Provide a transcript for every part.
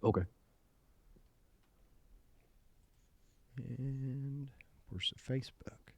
Okay. And where's the Facebook?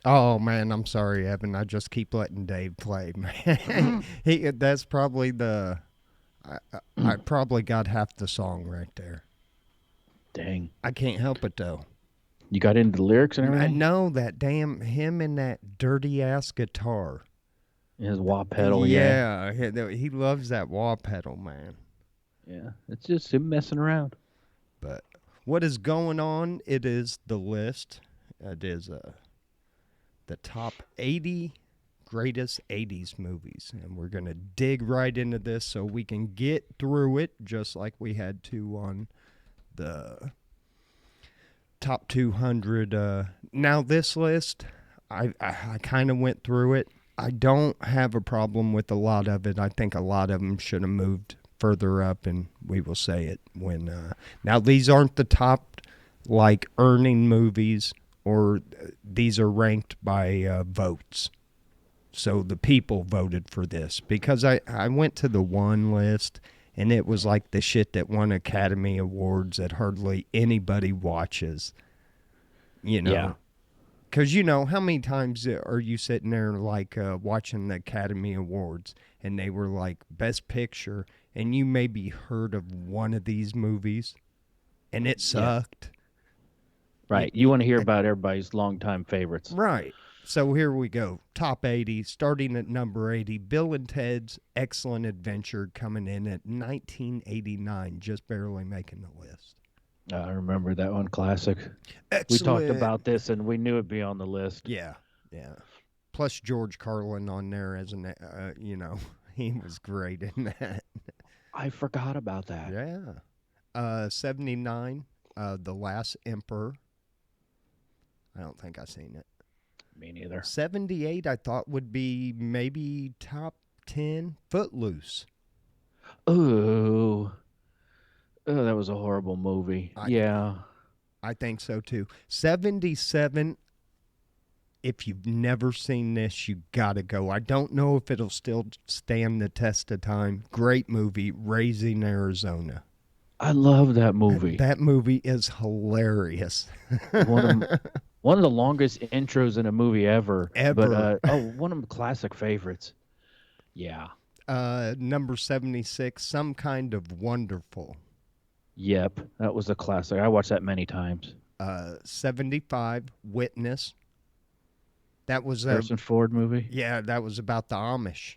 Oh man, I'm sorry, Evan. I just keep letting Dave play. Man, that's probably the. I probably got half the song right there. Dang. I can't help it though. You got into the lyrics and everything? No, that damn him and that dirty ass guitar. His wah pedal, yeah. Yeah, he loves that wah pedal, man. Yeah. It's just him messing around. But what is going on? It is the list. It is the top 80 greatest 80s movies. And we're going to dig right into this so we can get through it just like we had to on the top 200. Now, this list, I kind of went through it. I don't have a problem with a lot of it. I think a lot of them should have moved further up, and we will say it when. Now, these aren't the top like earning movies, or these are ranked by votes. So the people voted for this because I went to the one list and it was like the shit that won Academy Awards that hardly anybody watches, you Yeah. know. Because, you know, how many times are you sitting there like watching the Academy Awards and they were like Best Picture and you maybe heard of one of these movies and it Yeah. sucked? Right. You want to hear about everybody's longtime favorites. Right. So here we go. Top 80, starting at number 80, Bill and Ted's Excellent Adventure coming in at 1989, just barely making the list. I remember that one classic. We talked Excellent. about this and we knew it'd be on the list. Yeah, yeah. Plus George Carlin on there as an, you know, he was great in that. I forgot about that. Yeah. 79, The Last Emperor. I don't think I've seen it. Me neither. 78, I thought would be maybe top 10, Footloose. Oh, oh, that was a horrible movie. I Yeah. I think so too. 77, if you've never seen this, you got to go. I don't know if it'll still stand the test of time. Great movie, Raising Arizona. I love that movie. That movie is hilarious. One of one of the longest intros in a movie ever. But Ever. one of my classic favorites. Yeah. Number 76, Some Kind of Wonderful. Yep. That was a classic. I watched that many times. 75, Witness. That was Harrison Ford movie. yeah, that was about the Amish.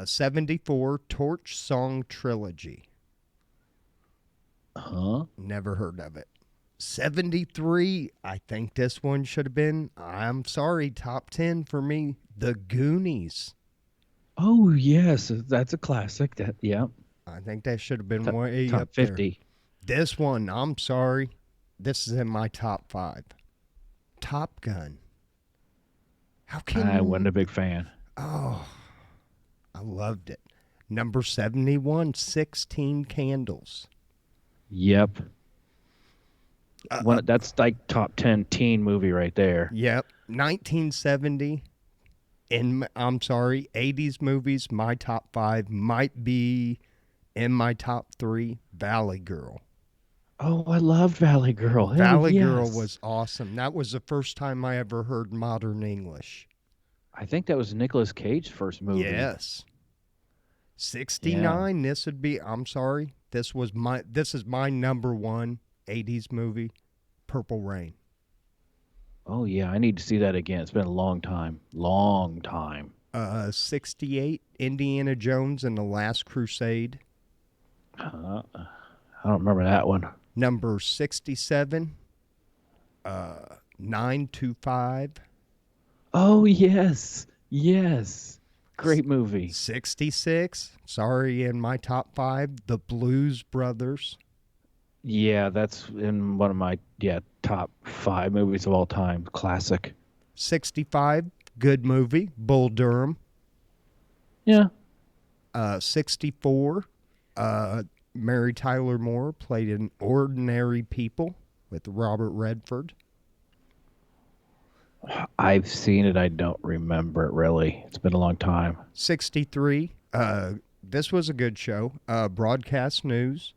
74, Torch Song Trilogy. Huh? Never heard of it. 73, I think this one should have been, I'm sorry, top 10 for me, The Goonies. Oh yes, that's a classic. That yeah. I think that should have been Top, way top up there. 50. This one, I'm sorry, this is in my top 5. Top Gun. How I wasn't can, a big fan. oh, I loved it. Number 71, 16 Candles. Yep. That's like top 10 teen movie right there. Yep. 1970. I'm sorry, 80s movies, my top 5 might be in my top 3, Valley Girl. Oh, I love Valley Girl. Hell Valley Girl yes. was awesome. That was the first time I ever heard modern English. I think that was Nicolas Cage's first movie. Yes. Yeah. 69, this would be, I'm sorry, this is my number 1 80s movie, Purple Rain. Oh yeah, I need to see that again. It's been a long time. Long time. 68, Indiana Jones and the Last Crusade. I don't remember that one. Number 67, 925. Oh yes. Yes. Great movie. 66, sorry, in my top 5, The Blues Brothers. Yeah, that's in one of my top 5 movies of all time. Classic. 65, good movie, Bull Durham. Yeah. 64, Mary Tyler Moore played in Ordinary People with Robert Redford. I've seen it. I don't remember it really. It's been a long time. 63, this was a good show, Broadcast News.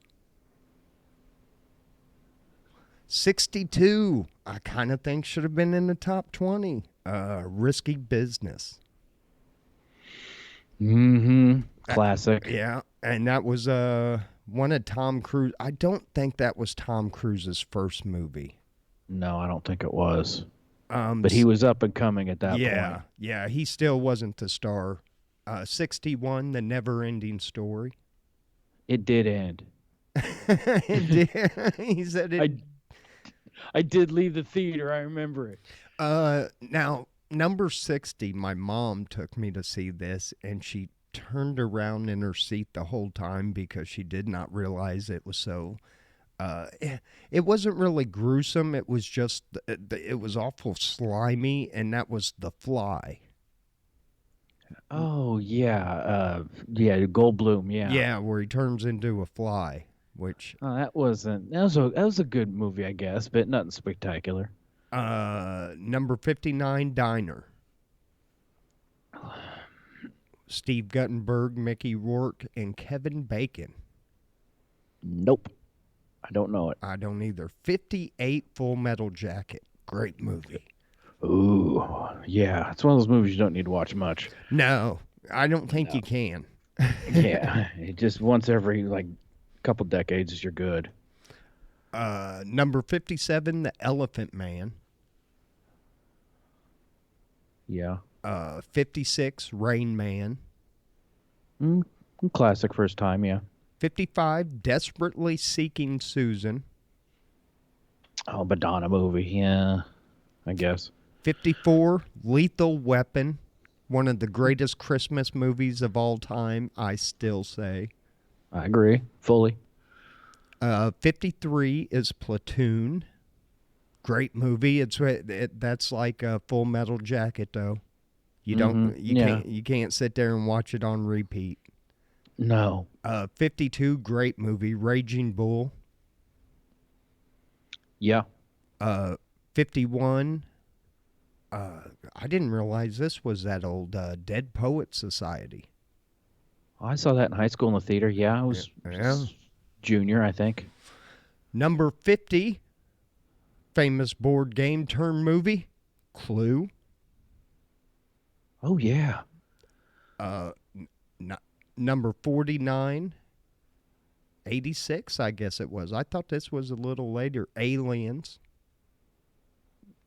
62, I kind of think should have been in the top 20, Risky Business. Mm-hmm. Classic. Yeah, and that was one of Tom Cruise. I don't think that was Tom Cruise's first movie. No, I don't think it was. But he was up and coming at that point. Yeah, he still wasn't the star. 61, The Never Ending Story. It did end. It did. He said it. I did leave the theater. I remember it. Now, number 60, my mom took me to see this, and she turned around in her seat the whole time because she did not realize it was so. It wasn't really gruesome. It was just, it was awful slimy, and that was The Fly. Oh yeah, Goldblum. Yeah. Yeah, where he turns into a fly, which Oh, that was a good movie, I guess, but nothing spectacular. number 59, Diner. Steve Guttenberg, Mickey Rourke, and Kevin Bacon. Nope, I don't know it. I don't either. 58, Full Metal Jacket. Great movie. Ooh, yeah, it's one of those movies you don't need to watch much. No, I don't think you can. Yeah, it just once every couple decades you're good. Number 57, The Elephant Man. Yeah. 56, Rain Man. Classic first time, yeah. 55, Desperately Seeking Susan. Oh, Madonna movie, yeah, I guess. 54, Lethal Weapon. One of the greatest Christmas movies of all time, I still say. I agree, fully. 53 is Platoon. Great movie. That's like a Full Metal Jacket, though. You can't sit there and watch it on repeat. No. 52, great movie, Raging Bull. Yeah. 51, I didn't realize this was that old, Dead Poet Society. Oh, I saw that in high school in the theater. Yeah, I was junior, I think. Number 50, famous board game turn movie, Clue. Oh, yeah. Number 49, 86, I guess it was. I thought this was a little later. Aliens.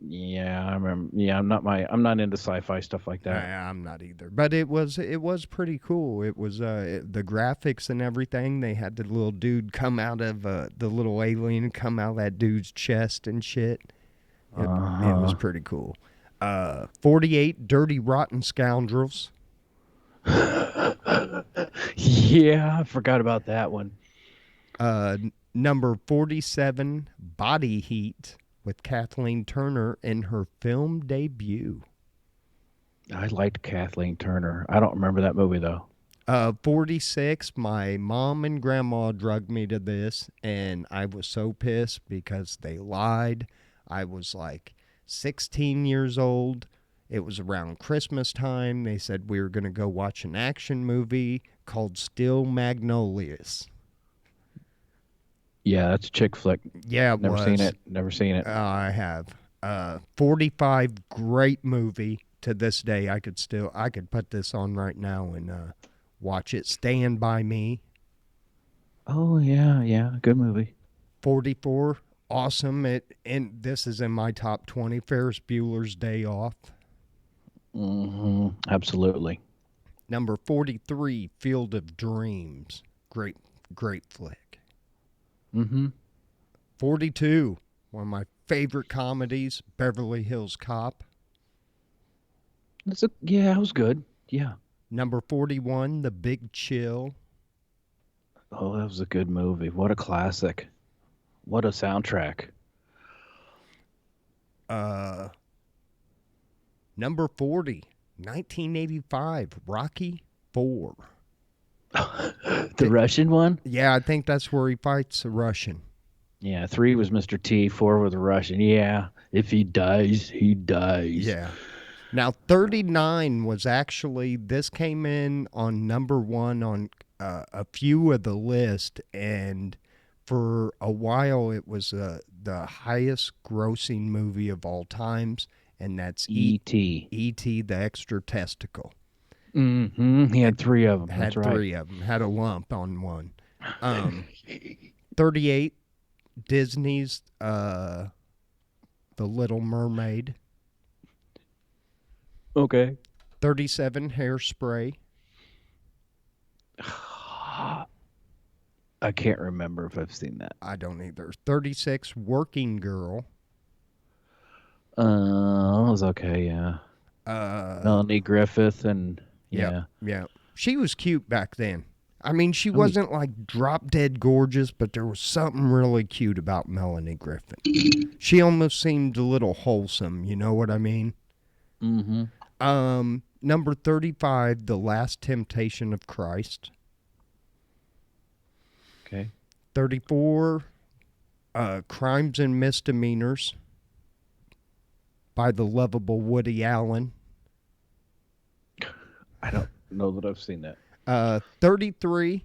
Yeah, I remember. Yeah, I'm not into sci-fi stuff like that. I'm not either. But it was pretty cool. It was the graphics and everything. They had the little dude come out of the little alien come out of that dude's chest and shit. It was pretty cool. 48, Dirty Rotten Scoundrels. Yeah, I forgot about that one. Number 47, Body Heat, with Kathleen Turner in her film debut. I liked Kathleen Turner. I don't remember that movie though. 46, my mom and grandma drugged me to this, and I was so pissed because they lied. I was like 16 years old. It was around Christmas time. They said we were going to go watch an action movie called Steel Magnolias. Yeah, that's a chick flick. Yeah, it Never was. seen it. Never seen it. I have. 45, great movie. To this day, I could put this on right now and watch it. Stand By Me. Oh yeah, yeah, good movie. 44, awesome. And this is in my top 20. Ferris Bueller's Day Off. Absolutely. Number 43, Field of Dreams. Great, great flick. Mm-hmm. 42, one of my favorite comedies, Beverly Hills Cop. Yeah, it was good. Yeah. Number 41, The Big Chill. Oh, that was a good movie. What a classic. What a soundtrack. Number 40, 1985, Rocky 4. The Russian one? Yeah, I think that's where he fights a Russian. Yeah, 3 was Mr. T, 4 was the Russian. Yeah, if he dies, he dies. Yeah. Now, 39 was actually, this came in on number 1 on a few of the list, and for a while it was the highest grossing movie of all times, and that's E.T. E.T. the Extra Testicle. Mm-hmm. He had 3 of them. Had That's right. 3 of them. Had a lump on one. 38, Disney's The Little Mermaid. Okay. 37, Hairspray. I can't remember if I've seen that. I don't either. 36, Working Girl. That was okay, yeah. Melanie Griffith and yeah. Yeah. She was cute back then. I mean, she wasn't like drop dead gorgeous, but there was something really cute about Melanie Griffith. She almost seemed a little wholesome, you know what I mean? Mm-hmm. Number 35, The Last Temptation of Christ. Okay. 34, Crimes and Misdemeanors by the lovable Woody Allen. I don't know that I've seen that. 33,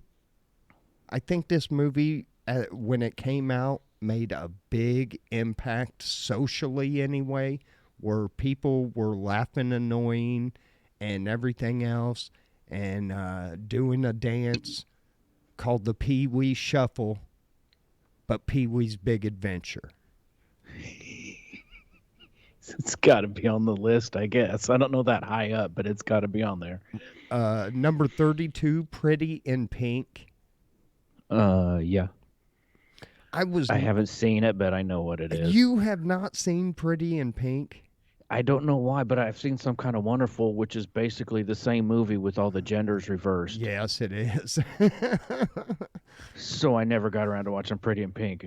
I think this movie, when it came out, made a big impact socially anyway, where people were laughing annoying and everything else, and doing a dance called the Pee Wee Shuffle, but Pee Wee's Big Adventure. It's got to be on the list, I guess. I don't know that high up, but it's got to be on there. Number 32, Pretty in Pink. Yeah. I haven't seen it, but I know what it is. You have not seen Pretty in Pink? I don't know why, but I've seen Some Kind of Wonderful, which is basically the same movie with all the genders reversed. Yes, it is. So I never got around to watching Pretty in Pink.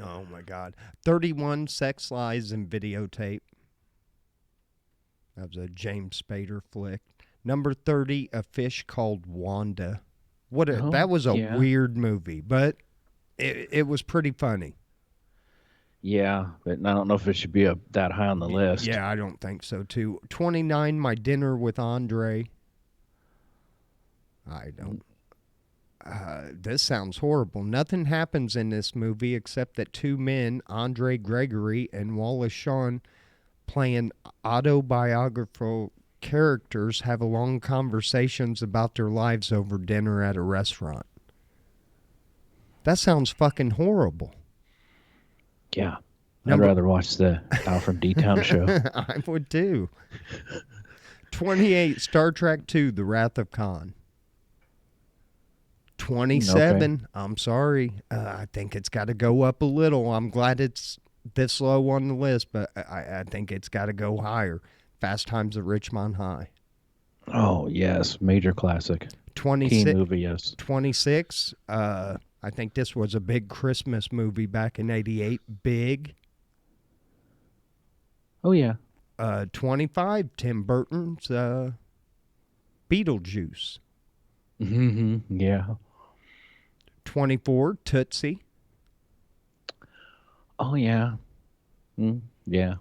Oh, my God. 31, Sex, Lies, and Videotape. That was a James Spader flick. Number 30, A Fish Called Wanda. That was a weird movie, but it was pretty funny. Yeah, but I don't know if it should be that high on the list. Yeah, I don't think so, too. 29, My Dinner with Andre. I don't. This sounds horrible. Nothing happens in this movie except that 2 men, Andre Gregory and Wallace Shawn, playing autobiographical characters, have long conversations about their lives over dinner at a restaurant. That sounds fucking horrible. Yeah. I'd rather watch the Al from D-Town show. I would too. 28, Star Trek II, The Wrath of Khan. 27, okay. I'm sorry. I think it's got to go up a little. I'm glad it's this low on the list, but I think it's got to go higher. Fast Times at Ridgemont High. Oh, yes. Major classic. 26, teen movie, yes. 26, I think this was a big Christmas movie back in 88. Big. Oh, yeah. 25, Tim Burton's Beetlejuice. Yeah. 24, Tootsie. Oh yeah. Yeah.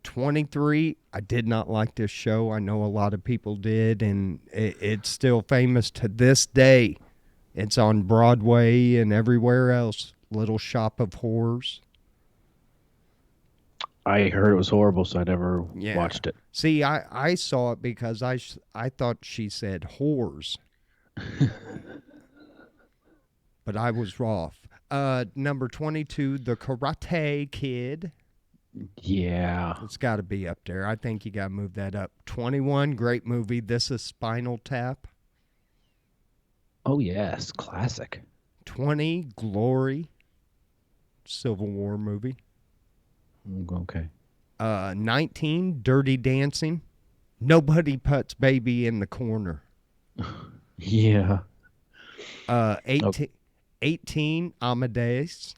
23, I did not like this show. I know a lot of people did, and it's still famous to this day. It's on Broadway and everywhere else. Little Shop of Horrors. I heard it was horrible, so I never Yeah. watched it. See, I saw it because I thought she said whores, but I was off. Number 22, The Karate Kid. Yeah. It's got to be up there. I think you got to move that up. 21, great movie. This is Spinal Tap. Oh yes, classic. 20, Glory. Civil War movie. Okay. 19, Dirty Dancing. Nobody puts baby in the corner. Yeah. 18, 18, Amadeus.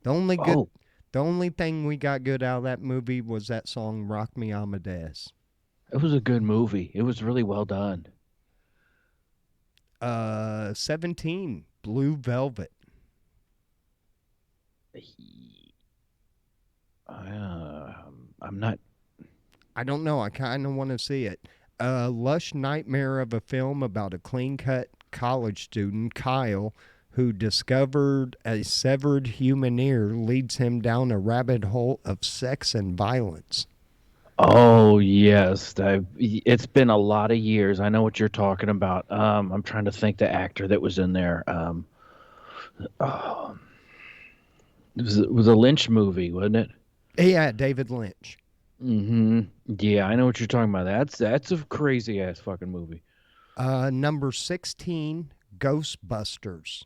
The only good, Oh, the only thing we got good out of that movie was that song "Rock Me Amadeus." it was a good movie. It was really well done. 17, Blue Velvet. I'm not. I don't know. I kind of want to see it. Lush nightmare of a film about a clean cut college student, Kyle, who discovered a severed human ear leads him down a rabbit hole of sex and violence. Oh yes, it's been a lot of years. I know what you're talking about. I'm trying to think the actor that was in there. Oh, it was a Lynch movie, wasn't it? Yeah, David Lynch. Mm-hmm. Yeah, I know what you're talking about. That's a crazy ass fucking movie. Number 16, Ghostbusters.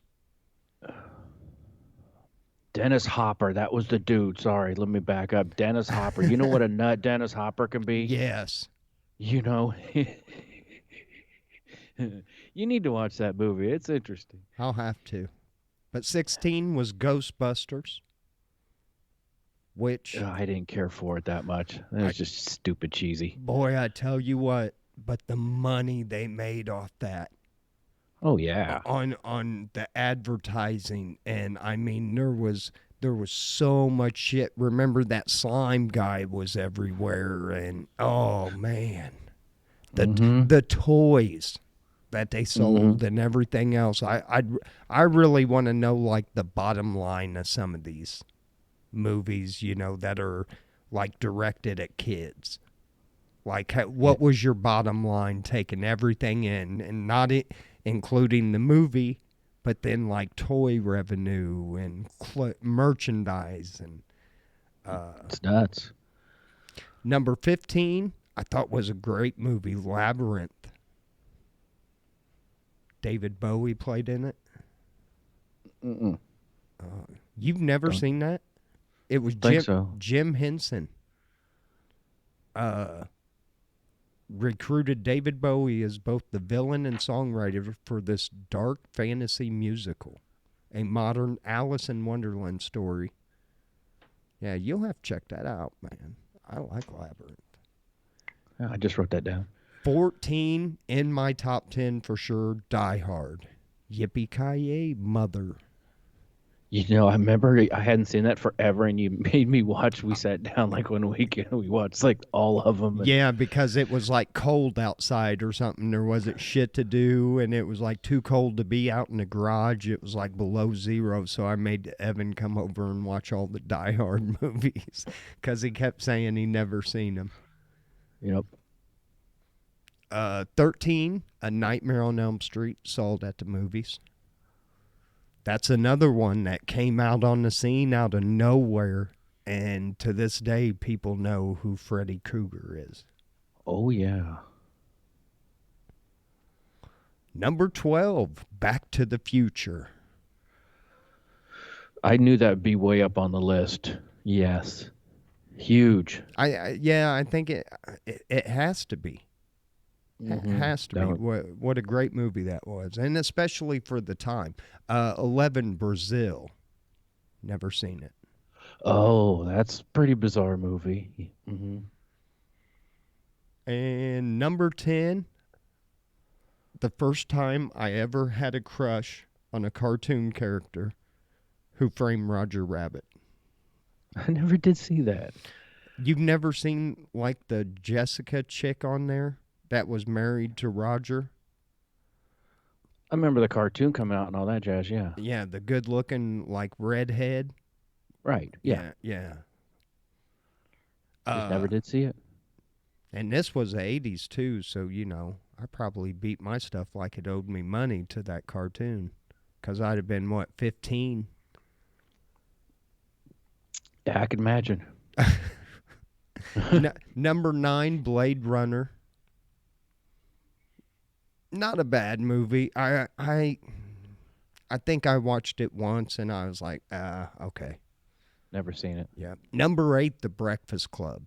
Dennis Hopper, that was the dude. Sorry, let me back up. Dennis Hopper. You know what a nut Dennis Hopper can be? Yes, You know, you need to watch that movie. It's interesting. I'll have to. But 16 was Ghostbusters, which, I didn't care for it that much. It I, was just stupid cheesy. boy, I tell you what, but the money they made off that Oh yeah. on the advertising, and I mean there was so much shit. Remember that slime guy was everywhere, and oh man, Mm-hmm. the toys that they Mm-hmm. sold and everything else. I really want to know like the bottom line of some of these movies, that are like directed at kids. Like, Yeah. what was your bottom line taking everything in and not including the movie, but then like toy revenue and merchandise and It's nuts. number 15, I thought was a great movie, Labyrinth. David Bowie played in it. Mm-mm. You've never Don't seen that? It was think Jim so. Jim Henson. Recruited David Bowie as both the villain and songwriter for this dark fantasy musical, a modern Alice in Wonderland story. Yeah, you'll have to check that out, man. I like Labyrinth. Yeah, I just wrote that down. 14 in my top 10 for sure, Die Hard. Yippee ki mother. I remember I hadn't seen that forever, and you made me watch. We sat down like one weekend. We watched like all of them, and Yeah, because it was like cold outside or something. There wasn't shit to do, and it was like too cold to be out in the garage. It was like below zero, so I made Evan come over and watch all the Die Hard movies because he kept saying he never seen them. you know, 13, A Nightmare on Elm Street, saw it at the movies. That's another one that came out on the scene out of nowhere, and to this day, people know who Freddy Krueger is. oh yeah. Number 12, Back to the Future. I knew that would be way up on the list. Yes, huge. Yeah, I think it has to be. Mm-hmm. Has to be. What a great movie that was, and especially for the time. 11, Brazil. Never seen it. Oh, that's a pretty bizarre movie. Mm-hmm. And number 10, the first time I ever had a crush on a cartoon character, Who Framed Roger Rabbit. I never did see that. You've never seen like the Jessica chick on there that was married to Roger? I remember the cartoon coming out and all that jazz. Yeah. Yeah, the good looking like redhead. Right. Yeah. Yeah, yeah. Just never did see it. And this was the 80s too, so I probably beat my stuff like it owed me money to that cartoon cuz I'd have been what, 15? Yeah, I can imagine. Number 9, Blade Runner. Not a bad movie. I think I watched it once and I was like, okay. Never seen it. Yeah. Number 8, The Breakfast Club.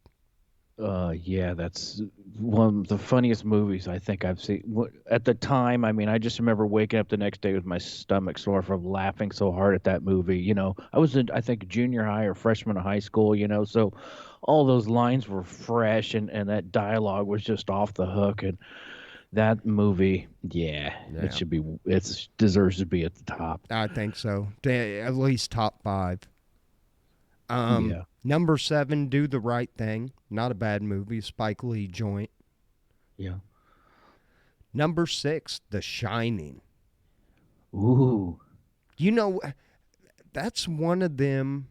Yeah, that's one of the funniest movies I think I've seen. At the time, I mean, I just remember waking up the next day with my stomach sore from laughing so hard at that movie. I was in, I think, junior high or freshman of high school, so all those lines were fresh and that dialogue was just off the hook. And that movie, yeah, Yeah. it deserves to be at the top. I think so. At least top 5. Yeah. Number 7, Do the Right Thing. Not a bad movie. Spike Lee joint. Yeah. Number 6, The Shining. Ooh. That's one of them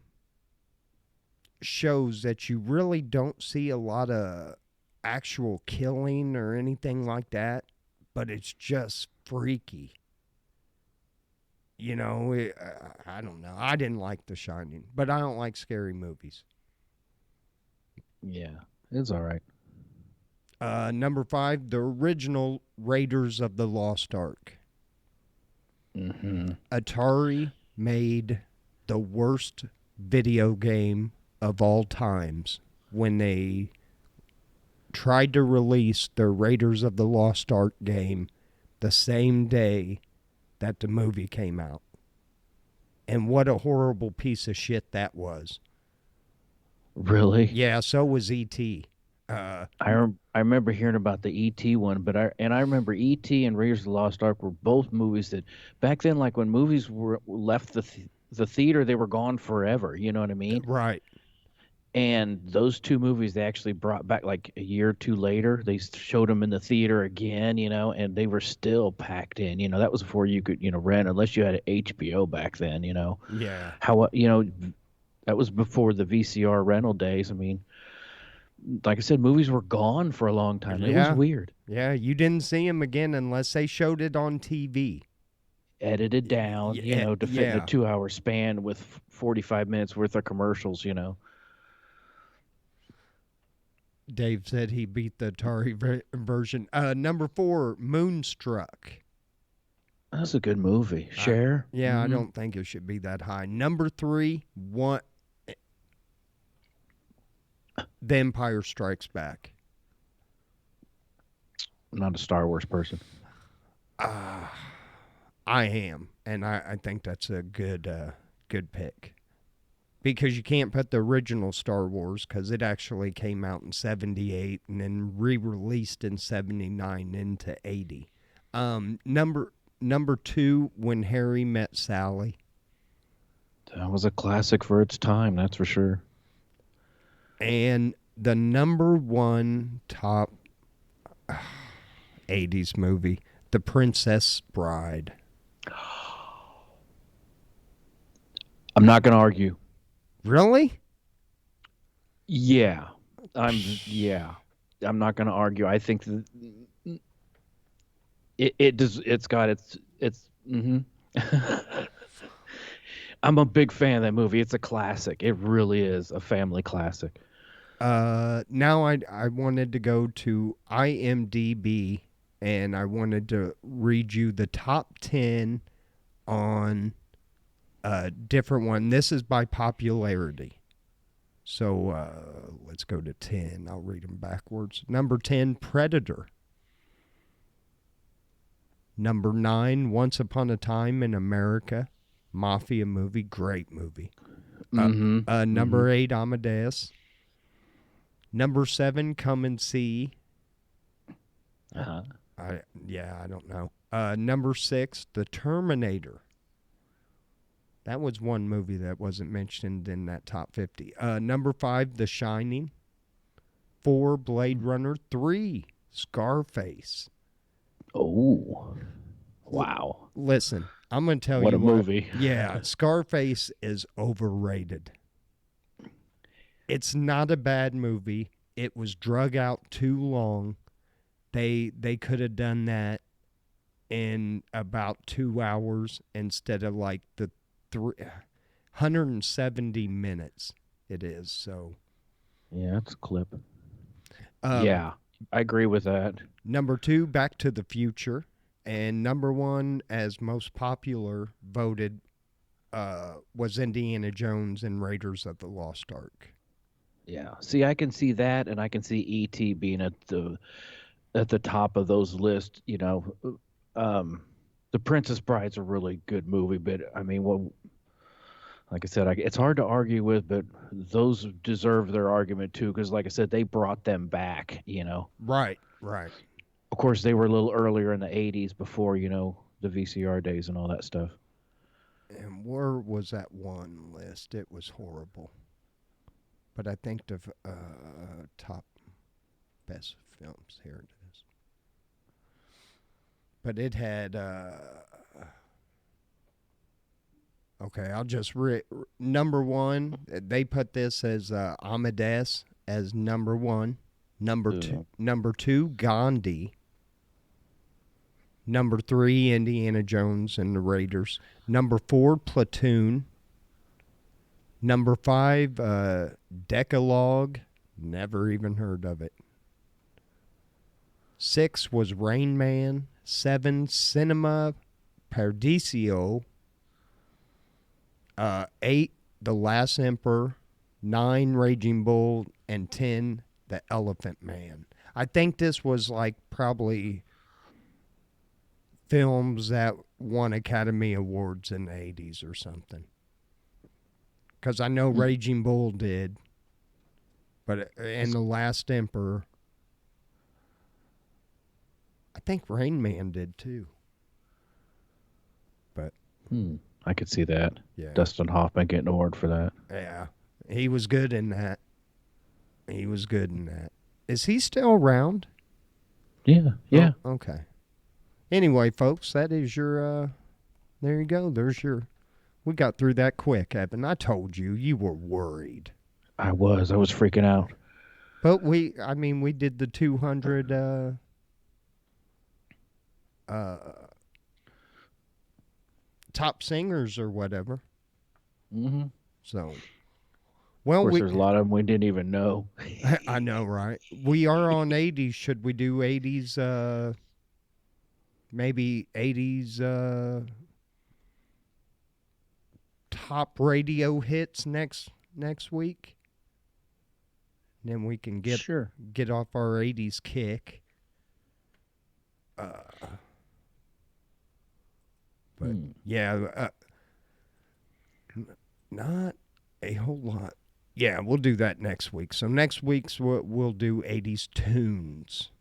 shows that you really don't see a lot of actual killing or anything like that, but it's just freaky. I don't know. I didn't like The Shining, but I don't like scary movies. Yeah. It's all right. Number 5, the original Raiders of the Lost Ark. Mm-hmm. Atari made the worst video game of all times when they tried to release their Raiders of the Lost Ark game the same day that the movie came out. And what a horrible piece of shit that was. Really? Yeah, so was E.T. I remember hearing about the E.T. one, but I remember E.T. and Raiders of the Lost Ark were both movies that back then, like when movies were left the theater, they were gone forever. You know what I mean? Right. And those two movies they actually brought back like a year or two later. They showed them in the theater again, and they were still packed in. That was before you could rent unless you had HBO back then. Yeah. That was before the VCR rental days. I mean, like I said, movies were gone for a long time. It was weird. Yeah, you didn't see them again unless they showed it on TV. Edited down, to fit in a 2-hour span with 45 minutes worth of commercials, Dave said he beat the Atari version. Number 4, Moonstruck. That's a good movie. Cher? Yeah, I don't think it should be that high. Number 3, The Empire Strikes Back. I'm not a Star Wars person. I am, and I think that's a good pick. Because you can't put the original Star Wars because it actually came out in 78 and then re-released in 79 into 80. Number 2, When Harry Met Sally. That was a classic for its time, that's for sure. And the number 1 top 80s movie, The Princess Bride. I'm not going to argue. Really? Yeah. I'm not going to argue. I think that it's got its I'm a big fan of that movie. It's a classic. It really is a family classic. Now I wanted to go to IMDb and I wanted to read you the top 10 on a different one. This is by popularity. So let's go to 10. I'll read them backwards. Number 10, Predator. Number 9, Once Upon a Time in America. Mafia movie. Great movie. Number 8, Amadeus. Number 7, Come and See. Uh-huh. I don't know. Number 6, The Terminator. That was one movie that wasn't mentioned in that top 50. Number 5, The Shining. 4, Blade Runner. 3, Scarface. Oh, wow. Listen, I'm going to tell What a you what. movie. Yeah, Scarface is overrated. It's not a bad movie. It was drug out too long. They could have done that in about 2 hours instead of like the 170 minutes it is. So Yeah, that's a clip. um, Yeah, I agree with that. number 2, Back to the Future, and number 1 as most popular voted was Indiana Jones and Raiders of the Lost Ark. Yeah. See, I can see that, and I can see E.T. being at the top of those lists. The Princess Bride's a really good movie, but I mean, well, like I said, it's hard to argue with, but those deserve their argument too, because like I said, they brought them back. Right, right. Of course, they were a little earlier in the '80s before the VCR days and all that stuff. And where was that one list? It was horrible. But I think the top best films, here it is. But it had okay, I'll just number 1. They put this as Amadeus as number 1. Number 2, Gandhi. Number 3, Indiana Jones and the Raiders. Number 4, Platoon. Number 5, Decalogue. Never even heard of it. 6 was Rain Man. 7, Cinema Paradiso. 8, The Last Emperor. 9, Raging Bull. And 10, The Elephant Man. I think this was like probably films that won Academy Awards in the 80s or something. Because I know Raging Bull did. But in The Last Emperor, I think Rain Man did too. But I could see that. yeah, Dustin Hoffman getting an award for that. yeah, he was good in that. He was good in that. Is he still around? Yeah, yeah. Oh, okay. Anyway, folks, that is your. There you go. There's your. We got through that quick, Evan. I told you, you were worried. I was freaking out. But we did the 200 top singers or whatever. Mm-hmm. So, of course, there's a lot of them we didn't even know. I know, right? We are on 80s. Should we do 80s? Maybe 80s top radio hits next week. And then we can get off our 80s kick. But yeah, not a whole lot. Yeah, we'll do that next week. So next week's we'll do 80s tunes.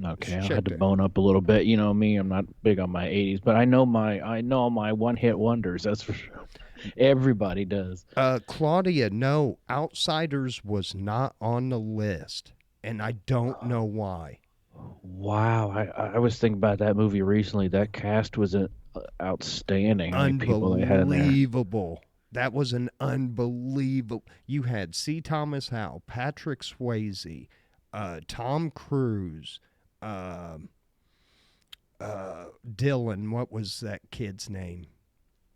Okay, I had to bone up a little bit. You know me, I'm not big on my 80s, but I know my one-hit wonders. That's for sure. Everybody does. Claudia, no, Outsiders was not on the list, and I don't know why. Wow, I was thinking about that movie recently. That cast was outstanding. Unbelievable. That was an unbelievable. You had C. Thomas Howell, Patrick Swayze, Tom Cruise, Dylan. What was that kid's name?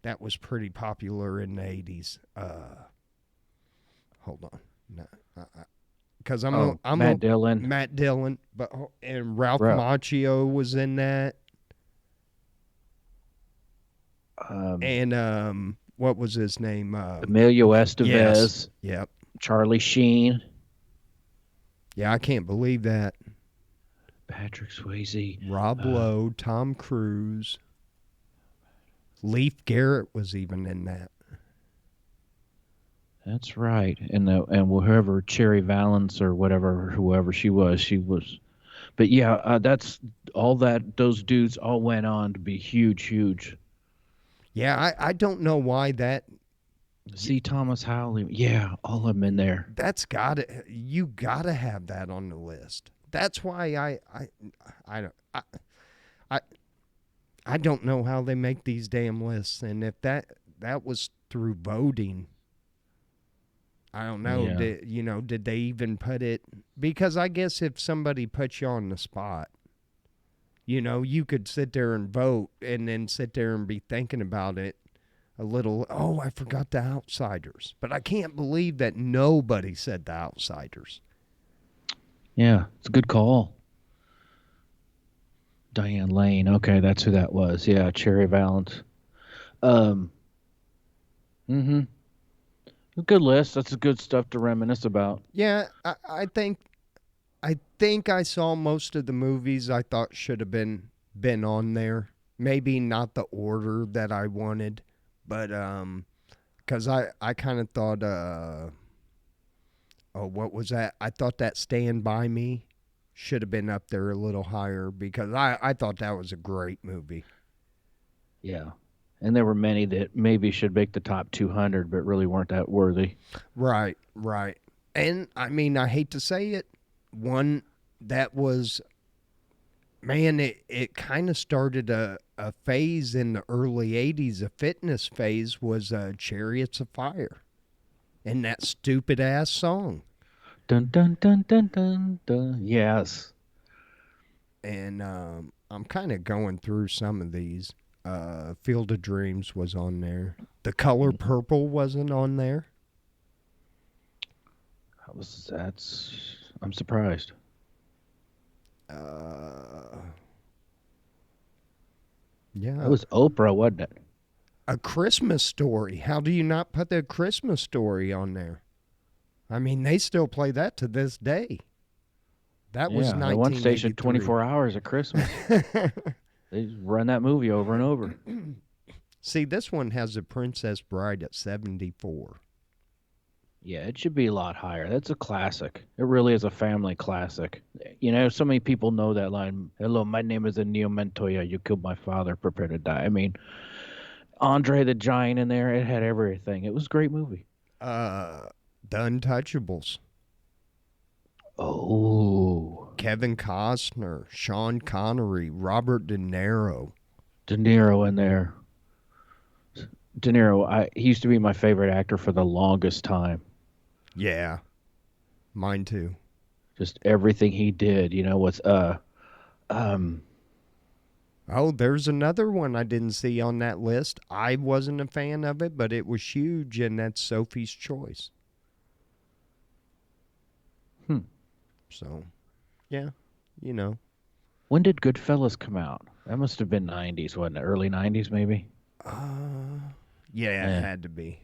That was pretty popular in the 80s. Hold on. Because Matt Dillon. Matt Dillon, and Ralph Macchio was in that. And what was his name? Emilio Estevez. Yes. Yep. Charlie Sheen. Yeah, I can't believe that. Patrick Swayze. Rob Lowe, Tom Cruise. Leif Garrett was even in that. That's right. And whoever Cherry Valance or whoever she was. But yeah, that's all that those dudes all went on to be huge, huge. Yeah, I don't know why that. C. Thomas Howley, yeah, all of them in there. That's gotta you gotta have that on the list. That's why I don't I I don't know how they make these damn lists, and if that was through voting, I don't know. Yeah, Did they even put it? Because I guess if somebody puts you on the spot, you could sit there and vote, and then sit there and be thinking about it a little. Oh, I forgot the Outsiders, but I can't believe that nobody said the Outsiders. yeah, it's a good call. Diane Lane. Okay, that's who that was. Yeah, Cherry Valance. Um, mm-hmm. Good list. That's good stuff to reminisce about. Yeah, I think I saw most of the movies I thought should have been on there. Maybe not the order that I wanted, but because I kind of thought oh, what was that? I thought that Stand By Me should have been up there a little higher because I thought that was a great movie. Yeah. And there were many that maybe should make the top 200, but really weren't that worthy. Right, right. And I mean, I hate to say it, one that was, man, it kind of started a phase in the early 80s, a fitness phase was Chariots of Fire and that stupid ass song. Dun dun dun dun dun dun. Yes. And I'm kind of going through some of these. Field of Dreams was on there. The Color Purple wasn't on there. That's. I'm surprised. Uh, That yeah, was Oprah, wasn't it? A Christmas Story. How do you not put the Christmas Story on there? I mean, they still play that to this day. That was Yeah, the one station 1983. 24 hours at Christmas. They just run that movie over and over. See, this one has The Princess Bride at 74. Yeah, it should be a lot higher. That's a classic. It really is a family classic. So many people know that line. Hello, my name is Anil Montoya. You killed my father. Prepare to die. I mean, Andre the Giant in there. It had everything. It was a great movie. Uh, The Untouchables. Oh, Kevin Costner, Sean Connery, Robert De Niro. De Niro in there. De Niro. He used to be my favorite actor for the longest time. Yeah, mine too. Just everything he did. Was um Oh, there's another one I didn't see on that list. I wasn't a fan of it, but it was huge, and that's Sophie's Choice. hmm. So, yeah, you know. When did Goodfellas come out? That must have been 90s, wasn't it? Early 90s, maybe. Yeah, it Yeah. had to be.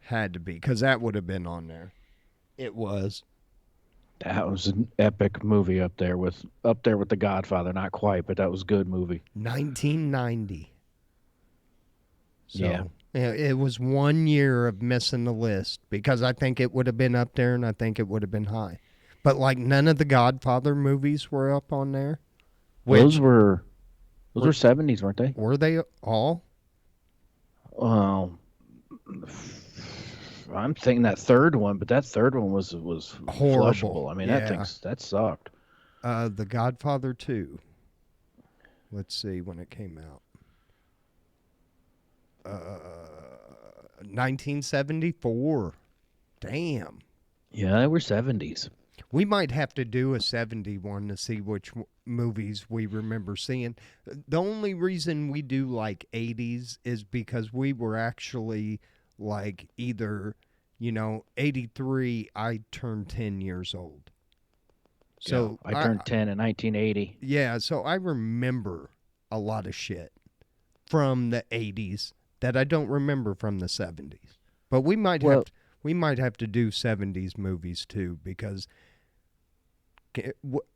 Had to be, because that would have been on there. It was. That was an epic movie up there with The Godfather. Not quite, but that was a good movie. 1990. Yeah. So, yeah, it was 1 year of missing the list because I think it would have been up there and I think it would have been high. But like none of the Godfather movies were up on there. Those Which were those were, were 70s, weren't they? were they all? Um, I'm thinking that third one, but that third one was Horrible. flushable. I mean, Yeah. that sucked. The Godfather 2. Let's see when it came out. 1974. Damn. Yeah, they were 70s. We might have to do a 71 to see which movies we remember seeing. The only reason we do like 80s is because we were actually like either, 83, I turned 10 years old. Yeah, So I turned 10 in 1980. yeah, so I remember a lot of shit from the 80s that I don't remember from the 70s. But Well, we might have to do 70s movies too because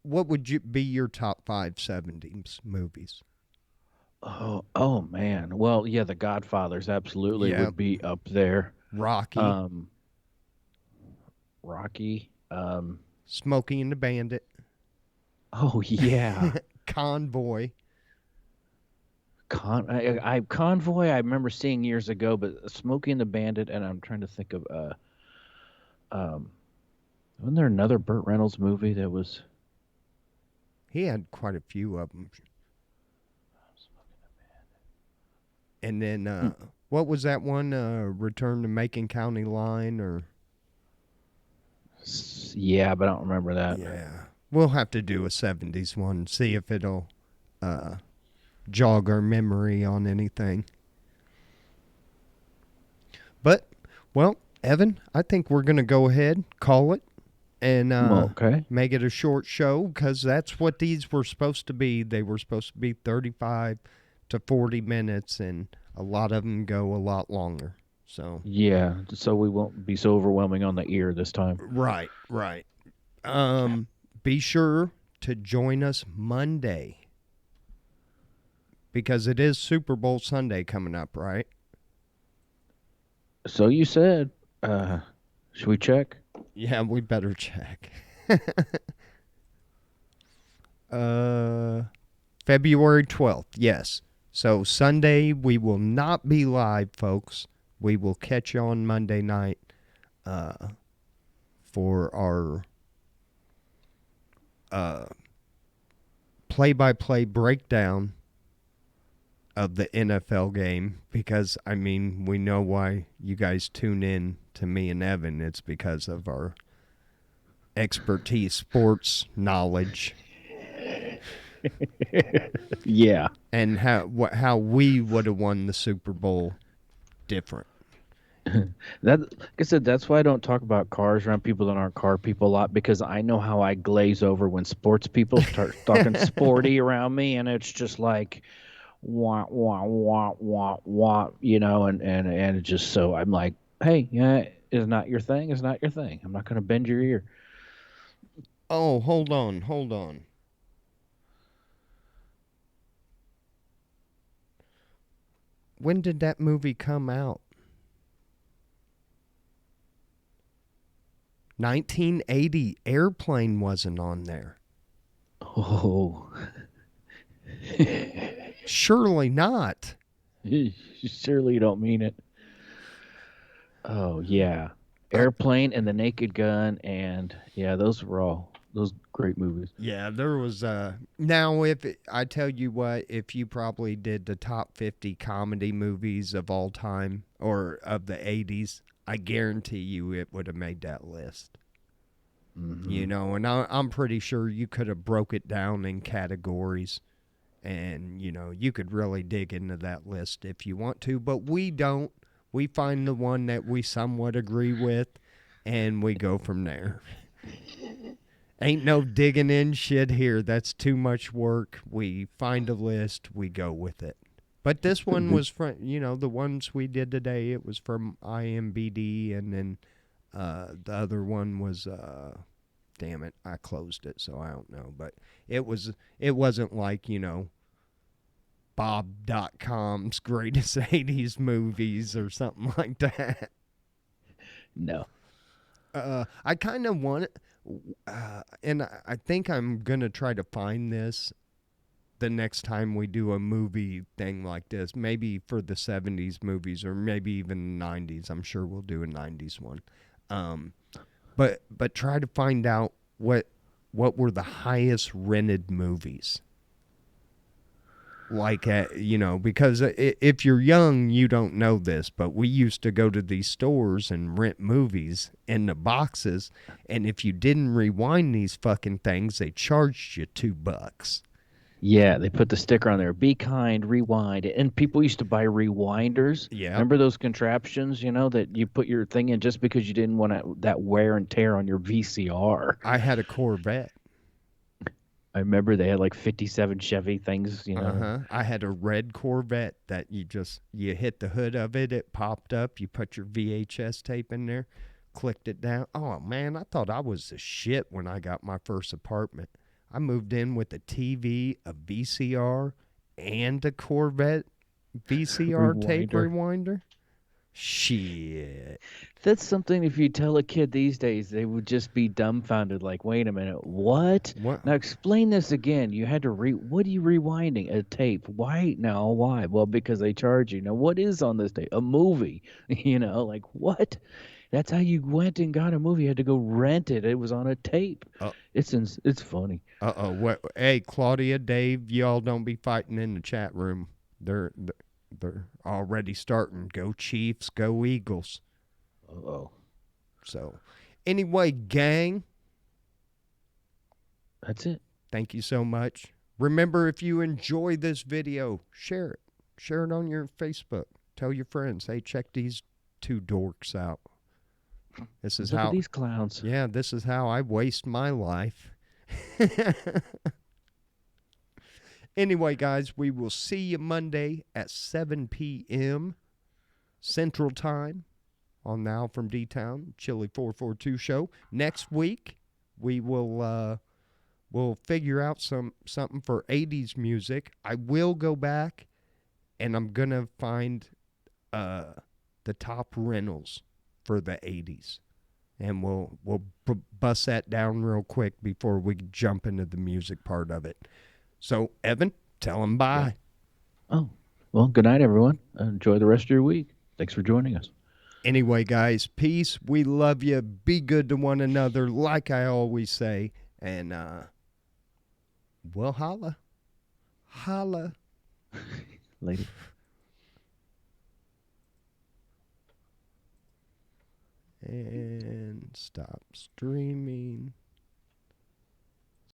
what would you be your top 5 70s movies? oh man. Well, yeah, The Godfathers absolutely Yeah, would be up there. Rocky, Um, Rocky. Smokey and the Bandit. Oh yeah. Convoy. Convoy. I remember seeing years ago, but Smokey and the Bandit, and I'm trying to think of um, wasn't there another Burt Reynolds movie that was? He had quite a few of them. And then Hmm. what was that one? Return to Macon County Line, or Yeah, but I don't remember that. yeah, we'll have to do a '70s one. See if it'll uh, jog our memory on anything. But well, Evan, I think we're gonna go ahead, call it, and Okay. make it a short show because that's what these were supposed to be. They were supposed to be 35 to 40 minutes, and a lot of them go a lot longer. So Yeah, so we won't be so overwhelming on the ear this time. right, right. Be sure to join us Monday because it is Super Bowl Sunday coming up, right? So you said, should we check? Yeah, we better check. uh, February 12th, yes. So Sunday we will not be live, folks. We will catch you on Monday night uh, for our uh, play-by-play breakdown of the NFL game because I mean we know why you guys tune in to me and Evan. It's because of our expertise, sports knowledge, Yeah. and how we would have won the Super Bowl different. That, like I said, that's why I don't talk about cars around people that aren't car people a lot because I know how I glaze over when sports people start talking sporty around me, and it's just like wah wah wah wah wah, and it's just so I'm like, hey, yeah, it's not your thing. It's not your thing. I'm not going to bend your ear. Oh, hold on, hold on. When did that movie come out? 1980. Airplane wasn't on there. Oh, Surely not. you surely don't mean it. Oh yeah, I, Airplane and The Naked Gun, and yeah, those were all those great movies. yeah, there was now if I tell you what, if you probably did the top 50 comedy movies of all time or of the 80s, I guarantee you it would have made that list. Hmm. And I'm pretty sure you could have broke it down in categories and you could really dig into that list if you want to, but we don't. We find the one that we somewhat agree with and we go from there. Ain't no digging in shit here. That's too much work. We find a list, we go with it. But this one was from, the ones we did today, it was from IMBD, and then the other one was, damn it, I closed it, so I don't know. But it wasn't like, Bob.com's greatest 80s movies or something like that. No. I kind of want it, and I think I'm going to try to find this the next time we do a movie thing like this. Maybe for the 70s movies or maybe even the 90s. I'm sure we'll do a 90s one. Um, but try to find out what were the highest rented movies. Like because if you're young you don't know this, but we used to go to these stores and rent movies in the boxes, and if you didn't rewind these fucking things they charged you $2. Yeah, they put the sticker on there. Be kind, rewind. And people used to buy rewinders. Yep. Remember those contraptions, that you put your thing in just because you didn't want that wear and tear on your VCR. I had a Corvette. I remember they had like 57 Chevy things. I had a red Corvette that you hit the hood of it, it popped up, you put your VHS tape in there, clicked it down. Oh man, I thought I was the shit when I got my first apartment. I moved in with a TV, a VCR, and a Corvette VCR tape Rewinder. rewinder. Shit. That's something if you tell a kid these days, they would just be dumbfounded, like, wait a minute, what? What? Now explain this again. You had to what are you rewinding? A tape. Why now? Why? Well, because they charge you. Now what is on this tape? A movie. Like what? That's how you went and got a movie. You had to go rent it. It was on a tape. Uh It's funny. oh. What? Hey, Claudia, Dave, y'all don't be fighting in the chat room. They're already starting. Go Chiefs, go Eagles. Oh, So, anyway, gang, that's it. thank you so much. Remember, if you enjoy this video, share it. Share it on your Facebook. Tell your friends, hey, check these two dorks out. This is Look how at these clowns. Yeah, this is how I waste my life. Anyway, guys, we will see you Monday at 7 p.m. Central Time on Now from D-Town, Chili 442 show. Next week, we will we'll figure out something for 80s music. I will go back and I'm going to find the top rentals for the 80s. And we'll bust that down real quick before we jump into the music part of it. So, Evan, tell them bye. Yeah. Oh, well, good night, everyone. Enjoy the rest of your week. Thanks for joining us. Anyway, guys, peace. We love you. Be good to one another, like I always say. And we'll holla. Holla. Later. And stop streaming.